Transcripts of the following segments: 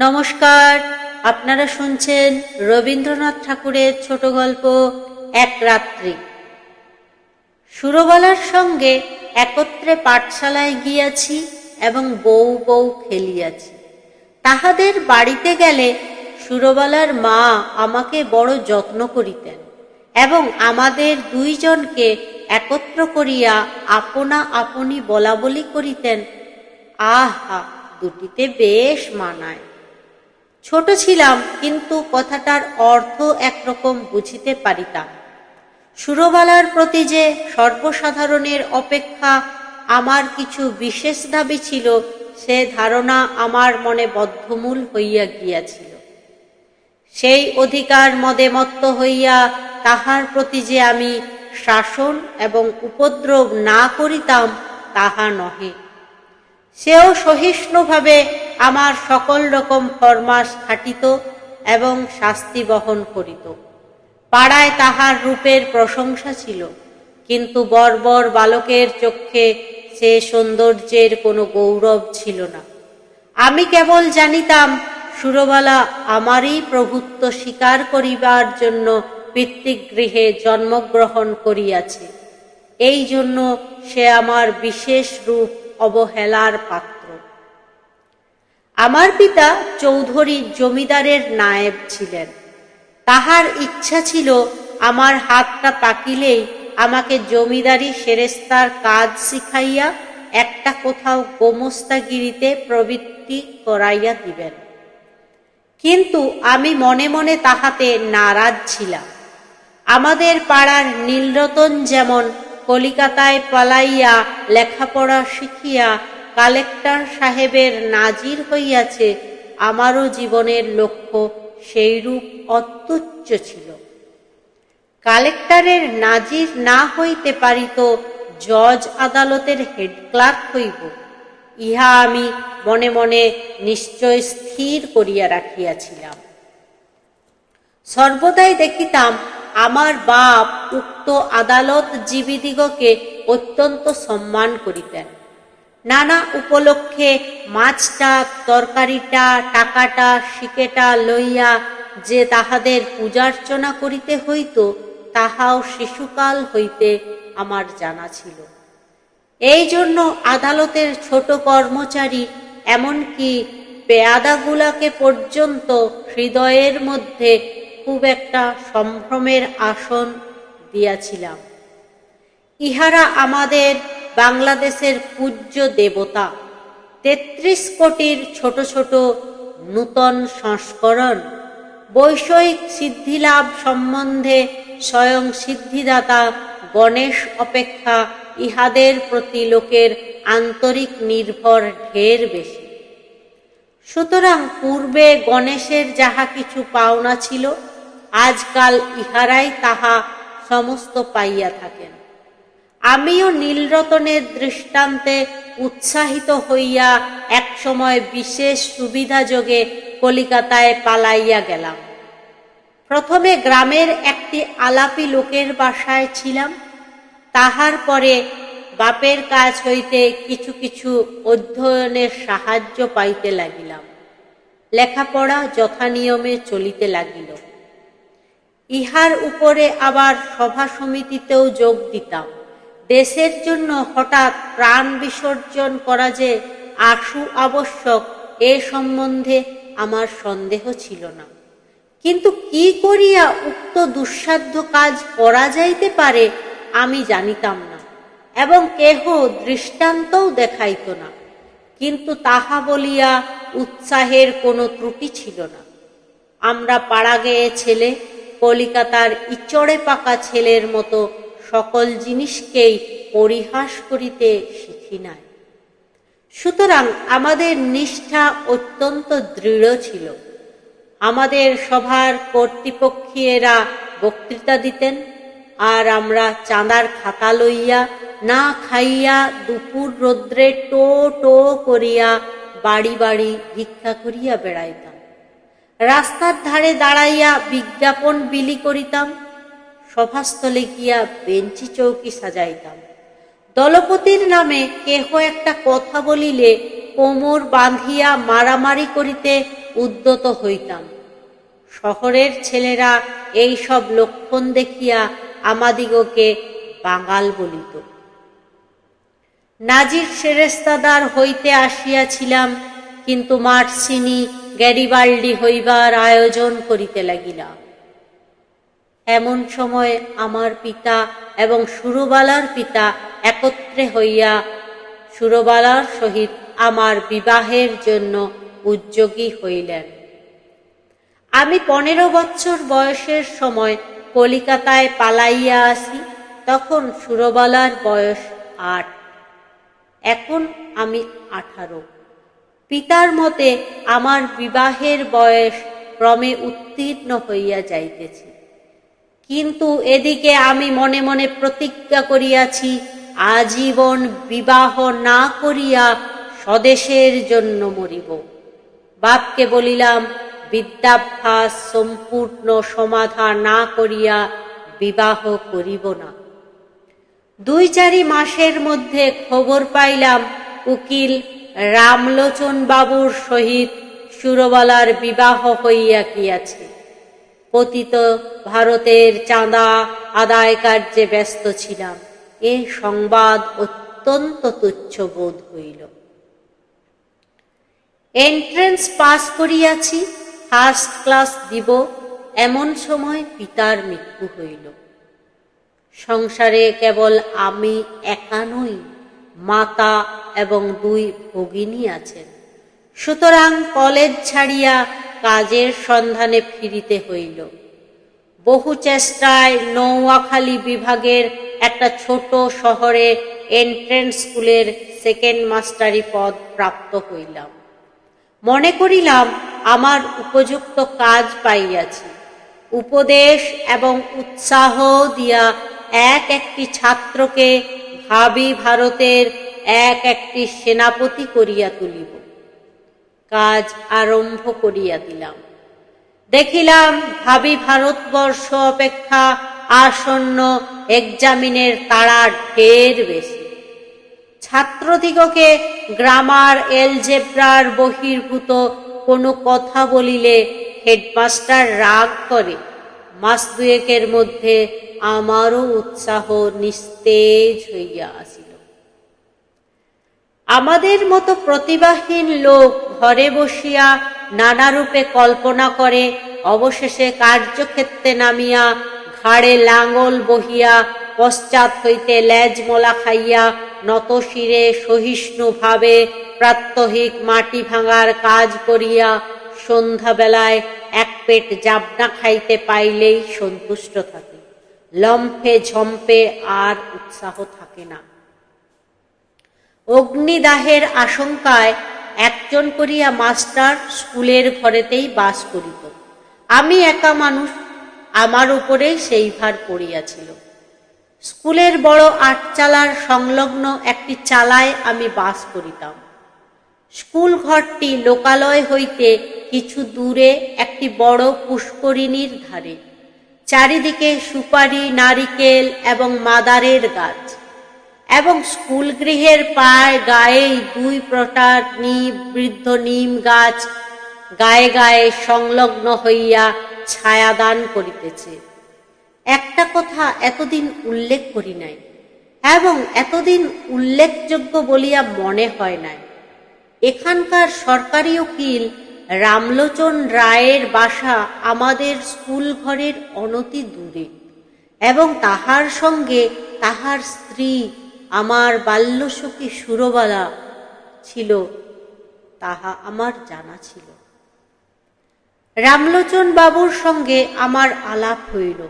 নমস্কার, আপনারা শুনছেন রবীন্দ্রনাথ ঠাকুরের ছোট গল্প এক রাত্রি। সুরবালার সঙ্গে একত্রে পাঠশালায় গিয়াছি এবং বউ বউ খেলিয়াছি। তাহাদের বাড়িতে গেলে সুরবালার মা আমাকে বড় যত্ন করিতেন এবং আমাদের দুইজনকে একত্র করিয়া আপনা আপনি বলা বলি করিতেন। আহা, দুটিতে বেশ মানায়। ছোট ছিলাম, কিন্তু কথাটার অর্থ একরকম বুঝিতে পারিতাম। সুরবালার প্রতি যে সর্বসাধারণের অপেক্ষা আমার কিছু বিশেষ দাবি ছিল, সে ধারণা আমার মনে বদ্ধমূল হইয়া গিয়াছিল। সেই অধিকার মদে মত্ত হইয়া তাহার প্রতি যে আমি শাসন এবং উপদ্রব না করিতাম তাহা নহে। সেও সহিষ্ণুভাবে আমার সকল রকম ফরমাস খাটিত এবং শাস্তি বহন করিত। পাড়ায় তাহার রূপের প্রশংসা ছিল, কিন্তু বর্বর বালকের চক্ষে সে সৌন্দর্যের কোনো গৌরব ছিল না। আমি কেবল জানিতাম সুরবালা আমারই প্রভুত্ব স্বীকার করিবার জন্য পিতৃগৃহে জন্মগ্রহণ করিয়াছে। এই জন্য সে আমার বিশেষ রূপ অবহেলার পাত্র। আমার পিতা চৌধুরী জমিদারের নায়েব ছিলেন। তাহার ইচ্ছা ছিল আমার হাতটা পাকিলেই আমাকে জমিদারি সেরেস্তার কাজ শিখাইয়া একটা কোথাও গোমস্তাগিরিতে প্রবৃত্তি করাইয়া দিবেন। কিন্তু আমি মনে মনে তাহাতে নারাজ ছিলাম। আমাদের পাড়ার নীলরতন যেমন কলিকাতায় পালাইয়া লেখাপড়া শিখিয়া কালেক্টর সাহেবের নাজির হইয়াছে, আমারও জীবনের লক্ষ্য সেইরূপ অত্যুচ্চ ছিল। কালেক্টরের নাজির না হইতে পারিত, জজ আদালতের হেড ক্লার্ক হইব, ইহা আমি মনে মনে নিশ্চয় স্থির করিয়া রাখিয়াছিলাম। সর্বদাই দেখিতাম আমার বাপ উক্ত আদালত জীবীদিগকে অত্যন্ত সম্মান করিতেন। নানা উপলক্ষে মাছটা, তরকারিটা, টাকাটা, শিকেটা লইয়া যে তাহাদের পূজার্চনা করিতে হইত, তাহাও শিশুকাল হইতে আমার জানা ছিল। এই জন্য আদালতের ছোট কর্মচারী, এমনকি পেয়াদাগুলাকে পর্যন্ত হৃদয়ের মধ্যে খুব একটা সম্ভ্রমের আসন দিয়াছিলাম। ইহারা আমাদের বাংলাদেশের পূজ্য দেবতা। ৩৩ কোটির ছোট ছোট নূতন সংস্করণ। বৈষয়িক সিদ্ধিলাভ সম্বন্ধে স্বয়ং সিদ্ধিদাতা গণেশ অপেক্ষা ইহাদের প্রতি লোকের আন্তরিক নির্ভর ঢের বেশি। সুতরাং পূর্বে গণেশের যাহা কিছু পাওনা ছিল, আজকাল ইহারাই তাহা সমস্ত পাইয়া থাকেন। আমিও নীলরতনের দৃষ্টান্তে উৎসাহিত হইয়া একসময় বিশেষ সুবিধাযোগে কলিকাতায় পালাইয়া গেলাম। প্রথমে গ্রামের একটি আলাপি লোকের বাসায় ছিলাম। তাহার পরে বাপের কাছ হইতে কিছু কিছু অধ্যয়নের সাহায্য পাইতে লাগিলাম। লেখাপড়া যথানিয়মে চলিতে লাগিল। ইহার উপরে আবার সভা সমিতিতেও যোগ দিতাম। দেশের জন্য হঠাৎ প্রাণ বিসর্জন করা যে আশু আবশ্যক, এ সম্বন্ধে আমার সন্দেহ ছিল না। কিন্তু কি করিয়া উক্ত দুঃসাধ্য কাজ করা যাইতে পারে আমি জানিতাম না, এবং কেহ দৃষ্টান্তও দেখাইত না। কিন্তু তাহা বলিয়া উৎসাহের কোনো ত্রুটি ছিল না। আমরা পাড়াগেয়ে ছেলে, কলিকাতার ইচড়ে পাকা ছেলের মতো সকল জিনিসকেই পরিহাস করিতে শিখি নাই। সুতরাং আমাদের নিষ্ঠা অত্যন্ত দৃঢ় ছিল। আমাদের সভার কর্তৃপক্ষীয়রা বক্তৃতা দিতেন, আর আমরা চাঁদার খাতা লইয়া না খাইয়া দুপুর রৌদ্রে টো টো করিয়া বাড়ি বাড়ি ভিক্ষা করিয়া বেড়াইতাম। রাস্তার ধারে দাঁড়াইয়া বিজ্ঞাপন বিলি করিতাম। সভাস্থলে গিয়া বেঞ্চি চৌকি সাজাইতাম। দলপতির নামে কেহ একটা কথা বলিলে কোমর বাঁধিয়া মারামারি করিতে উদ্যত হইতাম। শহরের ছেলেরা এই সব লক্ষণ দেখিয়া আমাদিগকে বাঙাল বলিত। নাজির সেরেস্তাদার হইতে আসিয়াছিলাম, কিন্তু মার্সিনি গ্যারিবাল্ডি হইবার আয়োজন করিতে লাগিলাম। এমন সময় আমার পিতা এবং সুরবালার পিতা একত্রে হইয়া সুরবালার সহিত আমার বিবাহের জন্য উদ্যোগী হইলেন। আমি 15 বৎসর বয়সের সময় কলিকাতায় পালাইয়া আসি, তখন সুরবালার বয়স 8, এখন আমি 18। পিতার মতে আমার বিবাহের বয়স ক্রমে উত্তীর্ণ হইয়া যাইতেছে, কিন্তু এদিকে আমি মনে মনে প্রতিজ্ঞা করিয়াছি আজীবন বিবাহ না করিয়া স্বদেশের জন্য মরিব। বাপকে বলিলাম, বিদ্যাভ্যাস সম্পূর্ণ সমাধা না করিয়া বিবাহ করিব না। 2-4 মাসের মধ্যে খবর পাইলাম উকিল রামলোচন বাবুর সহিত সুরবালার বিবাহ হইয়া গিয়াছে। পতিত ভারতের চাঁদা আদায় কার্যে ব্যস্ত ছিলাম। এ সংবাদ অত্যন্ত তুচ্ছ বোধ হইল। এন্ট্রেন্স পাস করিয়াছি, ফার্স্ট ক্লাস দিব, এমন সময় পিতার মৃত্যু হইল। সংসারে কেবল আমি একা নই, মাতা এবং 2 ভগিনী আছেন। সুতরাং কলেজ ছাড়িয়া কাজের সন্ধানে ফিরিতে হইল। বহু চেষ্টায় নৌয়াখালী বিভাগের একটা ছোট শহরে এন্ট্রেন্স স্কুলের সেকেন্ড মাস্টারি পদ প্রাপ্ত হইলাম। মনে করিলাম আমার উপযুক্ত কাজ পাইয়াছি। উপদেশ এবং উৎসাহ দিয়া একটি ছাত্রকে ভাবি ভারতের একটি সেনাপতি করিয়া তুলিব। কাজ আরম্ভ করিয়া দিলাম। দেখিলাম ভাবি ভারতবর্ষ অপেক্ষা আসন্ন এক্সামিনের তাড়া ঢের বেশি। ছাত্রদিগকে গ্রামার এলজেব্রার বহির্ভূত কোনো কথা বলিলে হেডমাস্টার রাগ করে। মাস 2 মধ্যে আমারও উৎসাহ নিস্তেজ হইয়া আসিল। আমাদের মতো প্রতিভাহীন লোক ঘরে বসিয়া নানারূপে কল্পনা করে, অবশেষে কার্যক্ষেত্রে নামিয়া ঘাড়ে লাঙল বহিয়া পশ্চাৎ হইতে লেজমলা খাইয়া নতশিরে সহিষ্ণুভাবে প্রাত্যহিক মাটি ভাঙার কাজ করিয়া সন্ধ্যাবেলায় 1 পেট জাবনা খাইতে পাইলেই সন্তুষ্ট থাকে। লম্ফে ঝম্পে আর উৎসাহ থাকে না। অগ্নিদাহের আশঙ্কায় একজন করিয়া মাস্টার স্কুলের ঘরেতেই বাস করিত। আমি একা মানুষ, আমার উপরেই সেই ভার পড়িয়াছিল। স্কুলের বড় 8 চালার সংলগ্ন একটি চালায় আমি বাস করিতাম। স্কুল ঘরটি লোকালয় হইতে কিছু দূরে একটি বড় পুষ্করিণীর ধারে। চারিদিকে সুপারি, নারিকেল এবং মাদারের গাছ, এবং স্কুল গৃহের প্রায় গায়েই 2 প্রকার বৃদ্ধ নিম গাছ গায়ে গায়ে সংলগ্ন হইয়া ছায়াদান করিতেছে। একটা কথা এতদিন উল্লেখ করি নাই, এবং এতদিন উল্লেখযোগ্য বলিয়া মনে হয় নাই। এখানকার সরকারি উকিল রামলোচন রায়ের বাসা আমাদের স্কুল ঘরের অনতি দূরে, এবং তাহার সঙ্গে তাহার স্ত্রী আমার বাল্যসখী সুরবালা ছিল, তাহা আমার জানা ছিল। রামলোচন বাবুর সঙ্গে আমার আলাপ হইল।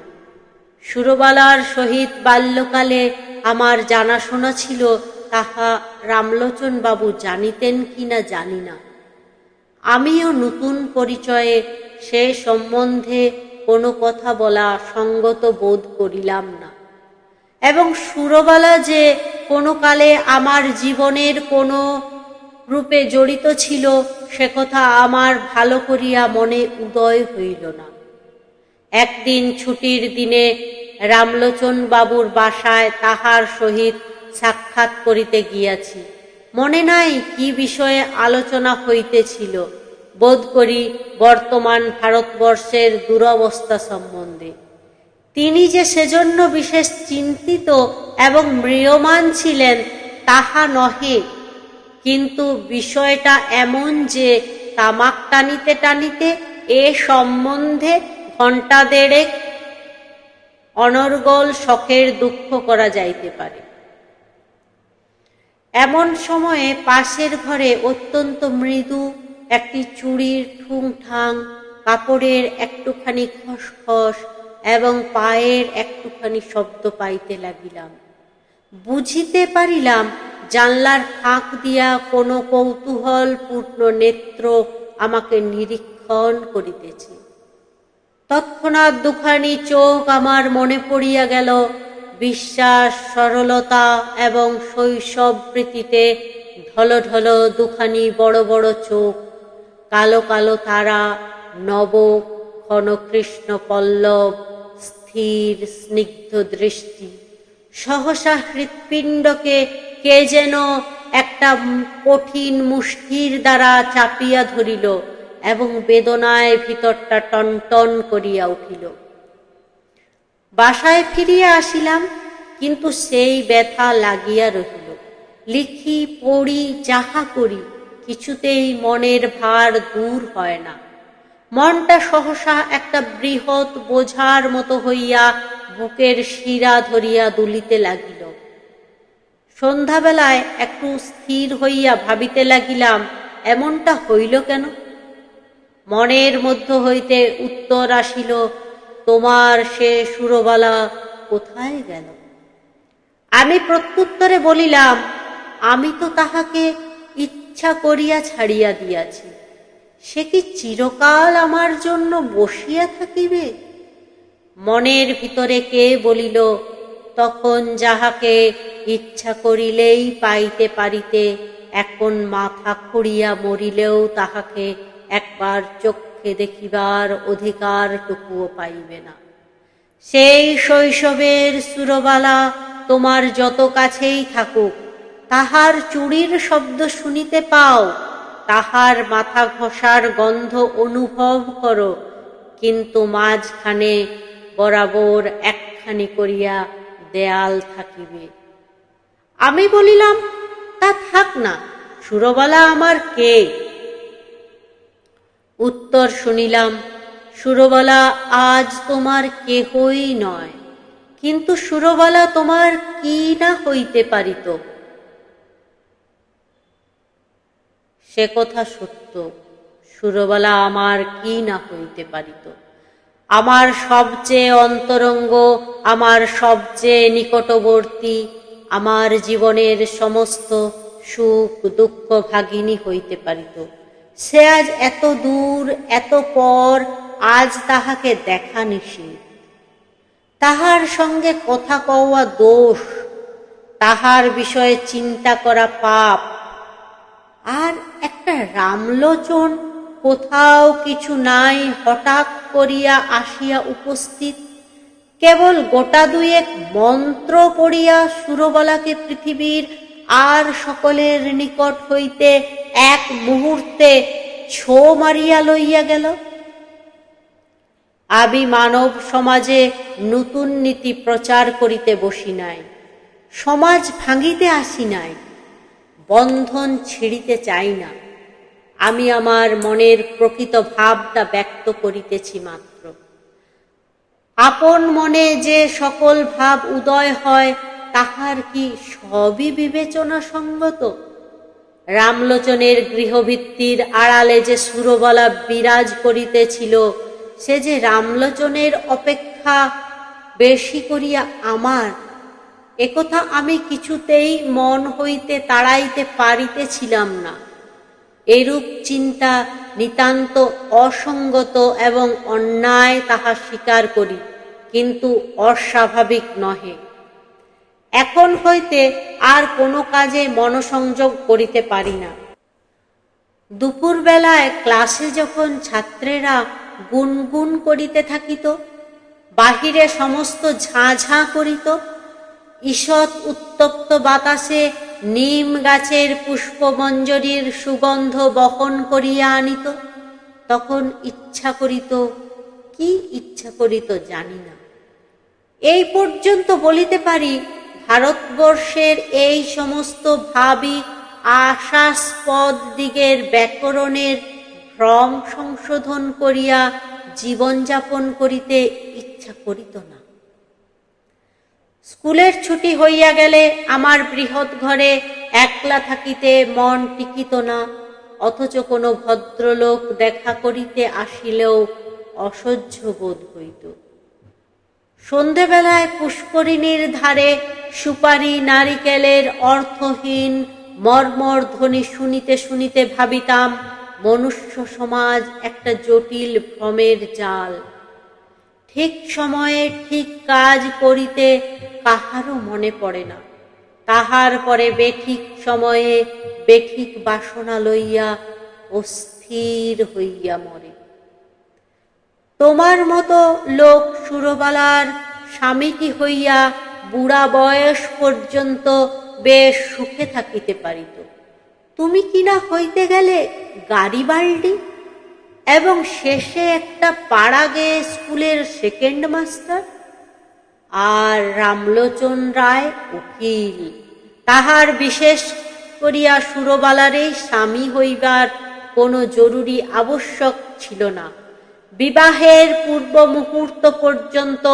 সুরবালার সহিত বাল্যকালে আমার জানাশোনা ছিল, তাহা রামলোচন বাবু জানিতেন কিনা জানি না। আমিও নতুন পরিচয়ে সে সম্বন্ধে কোনো কথা বলা সঙ্গত বোধ করিলাম না, এবং সুরবালা যে কোনো কালে আমার জীবনের কোনো রূপে জড়িত ছিল সে কথা আমার ভালো করিয়া মনে উদয় হইল না। একদিন ছুটির দিনে রামলোচন বাবুর বাসায় তাহার সহিত সাক্ষাৎ করিতে গিয়াছি। মনে নাই কি বিষয়ে আলোচনা হইতেছিল, বোধ করি বর্তমান ভারতবর্ষের দুরবস্থা সম্বন্ধে। তিনি যে সেজন্য বিশেষ চিন্তিত এবং ম্রিয়মাণ ছিলেন তাহা নহে, কিন্তু বিষয়টা এমন যে তামাক টানিতে টানিতে এ সম্বন্ধে ঘণ্টা দেড়েক অনর্গল শখের দুঃখ করা যাইতে পারে। এমন সময়ে পাশের ঘরে অত্যন্ত মৃদু একটি চুড়ির ঠুংঠাং, কাপড়ের একটুখানি খসখস এবং পায়ের একটুখানি শব্দ পাইতে লাগিলাম। বুঝিতে পারিলাম জানলার ফাঁক দিয়া কোনো কৌতূহলপূর্ণ নেত্র আমাকে নিরীক্ষণ করিতেছে। তৎক্ষণাৎ দুখানি চোখ আমার মনে পড়িয়া গেল, বিশ্বাস, সরলতা এবং শৈশব প্রীতিতে ঢলঢল দুখানি বড় বড় চোখ, কালো কালো তারা, নব ঘন কৃষ্ণ পল্লব, স্থির স্নিগ্ধ দৃষ্টি। সহসা হৃৎপিণ্ডকে কে যেন একটা কঠিন মুষ্টির দ্বারা চাপিয়া ধরিল এবং বেদনায় ভিতরটা টনটন করিয়া উঠিল। বাসায় ফিরিয়া আসিলাম, কিন্তু সেই ব্যথা লাগিয়া রহিল। লিখি, পড়ি, যাহা করি, কিছুতেই মনের ভার দূর হয় না। মনটা সহসা একটা বৃহৎ বোঝার মতো হইয়া বুকের শিরা ধরিয়া দুলিতে লাগিল। সন্ধ্যাবেলায় একটু স্থির হইয়া ভাবিতে লাগিলাম, এমনটা হইল কেন? মনের মধ্য হইতে উত্তর আসিল, তোমার সে সুরবালা কোথায় গেল? আমি প্রত্যুত্তরে বলিলাম, আমি তো তাহাকে ইচ্ছা করিয়া ছাড়িয়া দিয়াছি। সে কি চিরকাল আমার জন্য বসিয়া থাকিবে? মনের ভিতরে কে বলিল, তখন যাহাকে ইচ্ছা করিলেই পাইতে পারিতে, এখন মাথা খুঁড়িয়া মরিলেও তাহাকে একবার চক্ষে দেখিবার অধিকারটুকুও পাইবে না। সেই শৈশবের সুরবালা তোমার যত কাছেই থাকুক, তাহার চুড়ির শব্দ শুনিতে পাও, তাহার মাথা ঘষার গন্ধ অনুভব করো, কিন্তু মাঝখানে বরাবর একখানি করিয়া দেয়াল থাকিবে। আমি বলিলাম, তা থাক না, সুরবালা আমার কে? উত্তর শুনিলাম, সুরবালা আজ তোমার কেহই নয়, কিন্তু সুরবালা তোমার কি না হইতে পারিত? সে কথা সত্য, সুরবালা আমার কি না হইতে পারিত। আমার সবচেয়ে অন্তরঙ্গ, আমার সবচেয়ে নিকটবর্তী, আমার জীবনের সমস্ত সুখ দুঃখ ভাগিনী হইতে পারিত। সে আজ এত দূর, এত পর, আজ তাহাকে দেখা নিষেধ। তাহার সঙ্গে কথা কওয়া দোষ, তাহার বিষয়ে চিন্তা করা পাপ। আর একটা রামলোচন কোথাও কিছু নাই হঠাৎ করিয়া আসিয়া উপস্থিত, কেবল গোটা দুয়েক মন্ত্র পড়িয়া সুরবালাকে পৃথিবীর আর সকলের নিকট হইতে এক মুহূর্তে ছো মারিয়া লইয়া গেল। আমি মানব সমাজে নতুন নীতি প্রচার করিতে বসি নাই, সমাজ ভাঙিতে আসি নাই, বন্ধন ছিঁড়িতে চাই না। আমি আমার মনের প্রকৃত ভাবটা ব্যক্ত করিতেছি মাত্র। আপন মনে যে সকল ভাব উদয় হয়, তাহার কি সবই বিবেচনা সঙ্গত? রামলোচনের গৃহভিত্তির আড়ালে যে সুরবালা বিরাজ করিতেছিল, সে যে রামলোচনের অপেক্ষা বেশি করিয়া আমার, একথা আমি কিছুতেই মন হইতে তাড়াইতে পারিতেছিলাম না। এরূপ চিন্তা নিতান্ত অসঙ্গত এবং অন্যায়, তাহা স্বীকার করি, কিন্তু অস্বাভাবিক নহে। এখন হইতে আর কোনো কাজে মনোসংযোগ করিতে পারি না। দুপুরবেলায় ক্লাসে যখন ছাত্রেরা গুনগুন করিতে থাকিত, বাহিরে সমস্ত ঝাঁ ঝাঁ করিত, ঈষৎ উত্তপ্ত বাতাসে নিম গাছের পুষ্পমঞ্জরীর সুগন্ধ বহন করিয়া আনিত, তখন ইচ্ছা করিত, কি ইচ্ছা করিত জানি না। এই পর্যন্ত বলিতে পারি, ভারতবর্ষের এই সমস্ত ভাবিক আশাস্পদ দিগের ব্যাকরণের ভ্রম সংশোধন করিয়া জীবনযাপন করিতে ইচ্ছা করিত না। স্কুলের ছুটি হইয়া গেলে আমার বৃহৎ ঘরে একলা থাকিতে মন টিকিত না, অথচ কোনো ভদ্রলোক দেখা করিতে আসিলেও অসহ্য বোধ হইত। সন্ধেবেলায় পুষ্করিণীর ধারে সুপারি নারিকেলের অর্থহীন মর্মর ধ্বনি শুনিতে শুনিতে ভাবিতাম, মনুষ্য সমাজ একটা জটিল ভ্রমের জাল। ঠিক সময়ে ঠিক কাজ করিতে কাহারও মনে পড়ে না, তাহার পরে বেঠিক সময়ে বেঠিক বাসনা লইয়া অস্থির হইয়া মরে। তোমার মতো লোক সুরবালার স্বামীটি হইয়া বুড়া বয়স পর্যন্ত বেশ সুখে থাকিতে পারিত। তুমি কিনা হইতে গেলে গাড়িবাল্ডি এবং শেষে একটা পাড়া গেয়ে স্কুলের সেকেন্ড মাস্টার। আর রামলোচন রায় উকিল, তাহার বিশেষ করিয়া সুরবালারই স্বামী হইবার কোনো জরুরি আবশ্যক ছিল না। বিবাহের পূর্ব মুহূর্ত পর্যন্ত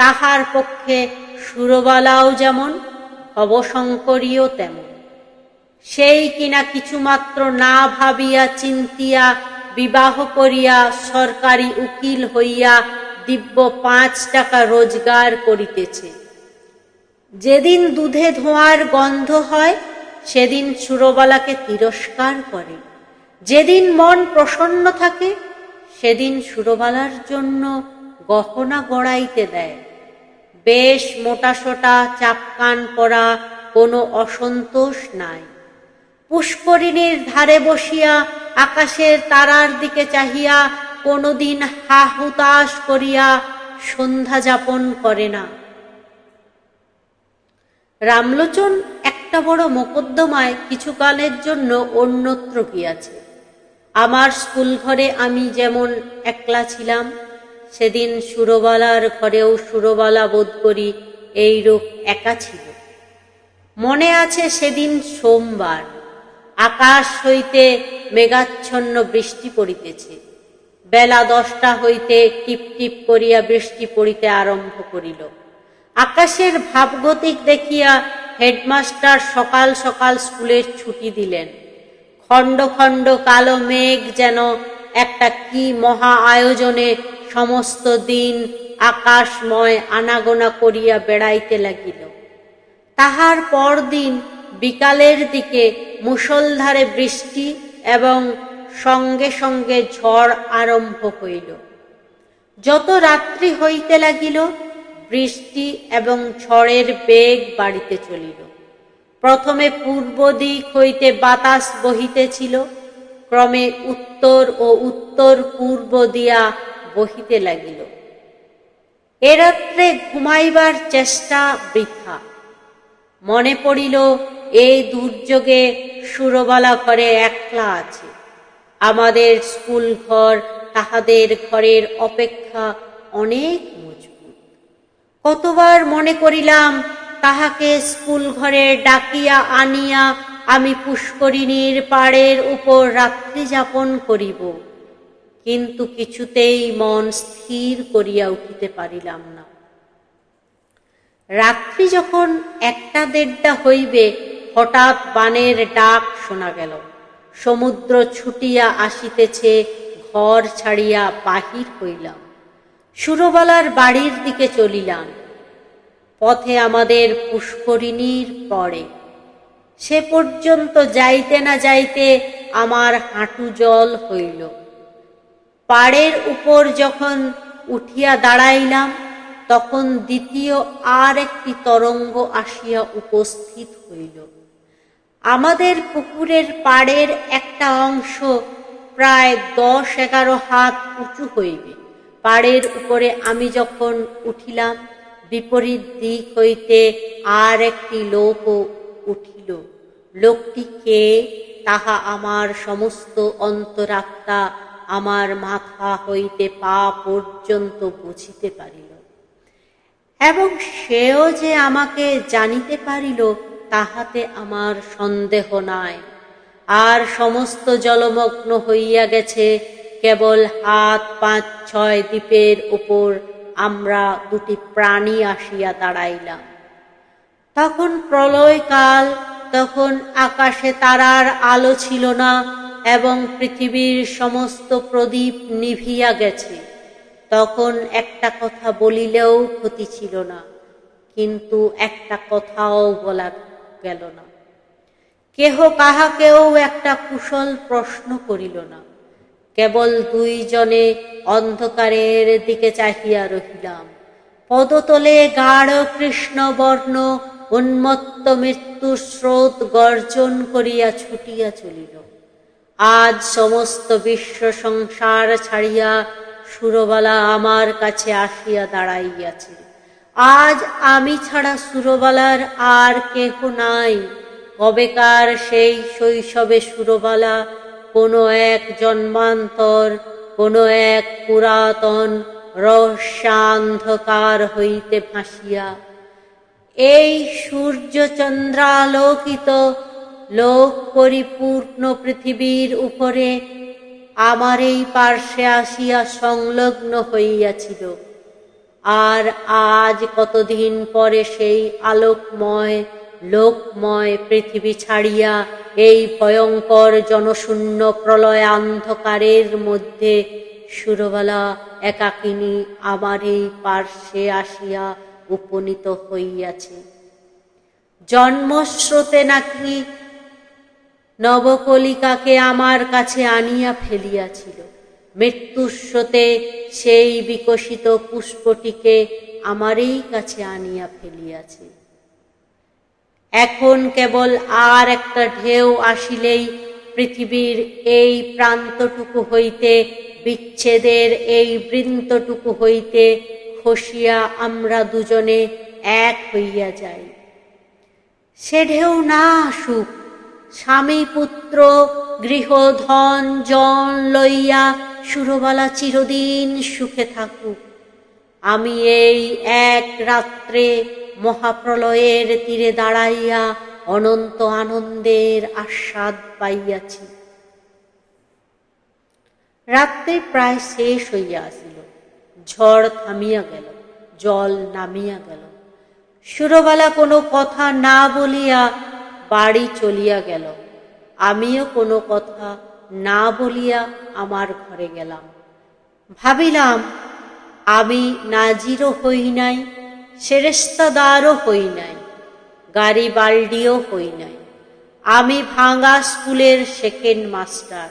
তাহার পক্ষে সুরবালাও যেমন, ভবশঙ্করীও তেমন। সেই কিনা কিছুমাত্র না ভাবিয়া চিন্তিয়া বিবাহ করিয়া সরকারি উকিল হইয়া দিব্য 5 টাকা রোজগার করিতেছে। যেদিন দুধে ধোঁয়ার গন্ধ হয় সেদিন সুরবালাকে তিরস্কার করে, যেদিন মন প্রসন্ন থাকে সেদিন সুরবালার জন্য গহনা গড়াইতে দেয়। বেশ মোটাসোটা চাপকান পরা কোনো অসন্তোষ নাই। পুষ্করিণীর ধারে বসিয়া আকাশের তারার দিকে চাহিয়া কোনোদিন হা হুতাশ করিয়া সন্ধ্যা যাপন করে না। রামলোচন একটা বড় মোকদ্দমায় কিছুকালের জন্য অন্যত্র গিয়াছে। আমার স্কুল ঘরে আমি যেমন একলা ছিলাম, সেদিন সুরবালার ঘরেও সুরবালা বোধ করি এইরূপ একা ছিল। মনে আছে সেদিন সোমবার, আকাশ হইতে মেঘাচ্ছন্ন বৃষ্টি পড়িতেছে। বেলা 10টা হইতে টিপ টিপ করিয়া বৃষ্টি পড়িতে আরম্ভ করিল। আকাশের ভাবগতিক দেখিয়া হেডমাস্টার সকাল সকাল স্কুলের ছুটি দিলেন। খণ্ড খণ্ড কালো মেঘ যেন একটা কি মহা আয়োজনে সমস্ত দিন আকাশময় আনাগোনা করিয়া বেড়াইতে লাগিল। তাহার পরদিন বিকালের দিকে মুষলধারে বৃষ্টি এবং সঙ্গে সঙ্গে ঝড় আরম্ভ হইল। যত রাত্রি হইতে লাগিল বৃষ্টি এবং ঝড়ের বেগ বাড়িতে চলিল। প্রথমে পূর্ব দিক হইতে বাতাস বহিতেছিল, ক্রমে উত্তর ও উত্তর পূর্ব দিয়া বহিতে লাগিল। এ রাত্রে ঘুমাইবার চেষ্টা বৃথা। মনে পড়িল এই দুর্যোগে সুরবালা ঘরে একলা আছে। আমাদের স্কুল ঘর তাহাদের ঘরের অপেক্ষা অনেক মজবুত। কতবার মনে করিলাম তাহাকে স্কুল ঘরে ডাকিয়া আনিয়া আমি পুষ্করিণীর পাড়ের উপর রাত্রি যাপন করিব, কিন্তু কিছুতেই মন স্থির করিয়া উঠিতে পারিলাম না। রাত্রি যখন 1টা-1:30 হইবে, হঠাৎ বানের ডাক শোনা গেল। সমুদ্র ছুটিয়া আসিতেছে, ঘর ছাড়িয়া বাহির হইলাম। সুরবালার বাড়ির দিকে চলিলাম। পথে আমাদের পুষ্করিণীর পড়ে। সে পর্যন্ত যাইতে না যাইতে আমার হাঁটু জল হইল। পাড়ের উপর যখন উঠিয়া দাঁড়াইলাম, তখন দ্বিতীয় আর একটি তরঙ্গ আসিয়া উপস্থিত হইল। আমাদের পুকুরের পাড়ের একটা অংশ প্রায় 10-11 হাত উঁচু হইবে। পাড়ের উপরে আমি যখন উঠিলাম, বিপরীত দিক হইতে আর একটি লোকও উঠিল। লোকটি কে তাহা আমার সমস্ত অন্তরাত্মা আমার মাথা হইতে পা পর্যন্ত বুঝিতে পারিল, এবং সেও যে আমাকে জানিতে পারিল তাহাতে আমার সন্দেহ নাই। আর সমস্ত জলমগ্ন হইয়া গেছে, কেবল হাত ৫-৬ দ্বীপের উপর আমরা দুটি প্রাণী আসিয়া দাঁড়াইলাম। তখন প্রলয়কাল, তখন আকাশে তারার আলো ছিল না, এবং পৃথিবীর সমস্ত প্রদীপ নিভিয়া গেছে। তখন একটা কথা বলিলেও ক্ষতি ছিল না, কিন্তু একটা কথাও বলা গেল না। কেহ কাহাকেও একটা কুশল প্রশ্ন করিল না। কেবল দুইজনে অন্ধকারের দিকে চাহিয়া রহিলাম। পদতলে গাঢ় কৃষ্ণ বর্ণ উন্মত্ত মৃত্যুর স্রোত গর্জন করিয়া ছুটিয়া চলিল। আজ সমস্ত বিশ্ব সংসার ছাড়িয়া সুরবালা আমার কাছে আসিয়া দাঁড়াইয়াছে। আজ আমি ছাড়া সুরবালার আর কেহ নাই। কবেকার সেই শৈশবে সুরবালা কোনো এক জন্মান্তর, কোনো এক পুরাতন রহস্যান্ধকার হইতে ভাসিয়া এই সূর্যচন্দ্রালোকিত লোক পরিপূর্ণ পৃথিবীর উপরে আমার এই পার্শ্বে আসিয়া সংলগ্ন হইয়াছিল। আর আজ কতদিন পরে সেই আলোকময় লোকময় পৃথিবী ছাড়িয়া এই ভয়ঙ্কর জনশূন্য প্রলয়ান্ধকারের মধ্যে সুরবালা একাকিনী আমার এই পার্শ্বে আসিয়া উপনীত হইয়াছে। জন্মস্রোতে নাকি নবকলিকাকে আমার কাছে আনিয়া ফেলিয়াছিল, মৃত্যুর স্রোতে সেই বিকশিত পুষ্পটিকে আমারই কাছে আনিয়া ফেলিয়াছে। এখন কেবল আর একটা ঢেউ আসিলেই পৃথিবীর এই প্রান্তটুকু হইতে, বিচ্ছেদের এই বৃন্তটুকু হইতে খসিয়া আমরা দুজনে এক হইয়া যাই। সে ঢেউ না আসুক, স্বামী পুত্র গৃহ ধন জন লইয়া সুরবালা চিরদিন সুখে থাকুক। আমি এই এক রাত্রে মহাপ্রলয়ের তীরে দাঁড়াইয়া অনন্ত আনন্দের আস্বাদ পাইয়াছি। রাত্রি প্রায় শেষ হইয়া আসিল। ঝড় থামিয়া গেল, জল নামিয়া গেল। সুরবালা কোনো কথা না বলিয়া বাড়ি চলিয়া গেল। আমিও কোনো কথা না বলিয়া আমার ঘরে গেলাম। ভাবিলাম, আমি নাজিরও হই নাই, সেরেস্তাদারও হই নাই, গাড়ি বাল্ডিও হই নাই। আমি ভাঙা স্কুলের সেকেন্ড মাস্টার।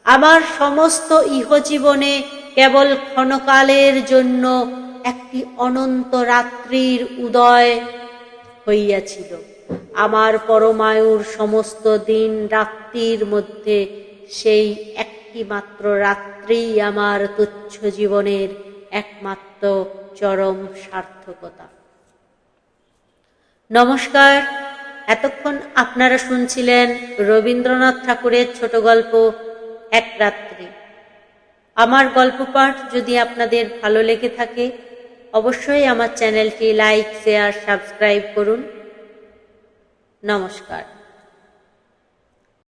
আমার সমস্ত ইহজীবনে কেবল ক্ষণকালের জন্য একটি অনন্ত রাত্রির উদয় হইয়াছিল। আমার পরমায়ুর সমস্ত দিন রাত্রির মধ্যে সেই একটি মাত্র রাত্রিই আমার তুচ্ছ জীবনের একমাত্র চরম সার্থকতা। নমস্কার। এতক্ষণ আপনারা শুনছিলেন রবীন্দ্রনাথ ঠাকুরের ছোট গল্প এক রাত্রি। আমার গল্প পাঠ যদি আপনাদের ভালো লেগে থাকে অবশ্যই আমার চ্যানেলটি লাইক, শেয়ার, সাবস্ক্রাইব করুন। নমস্কার।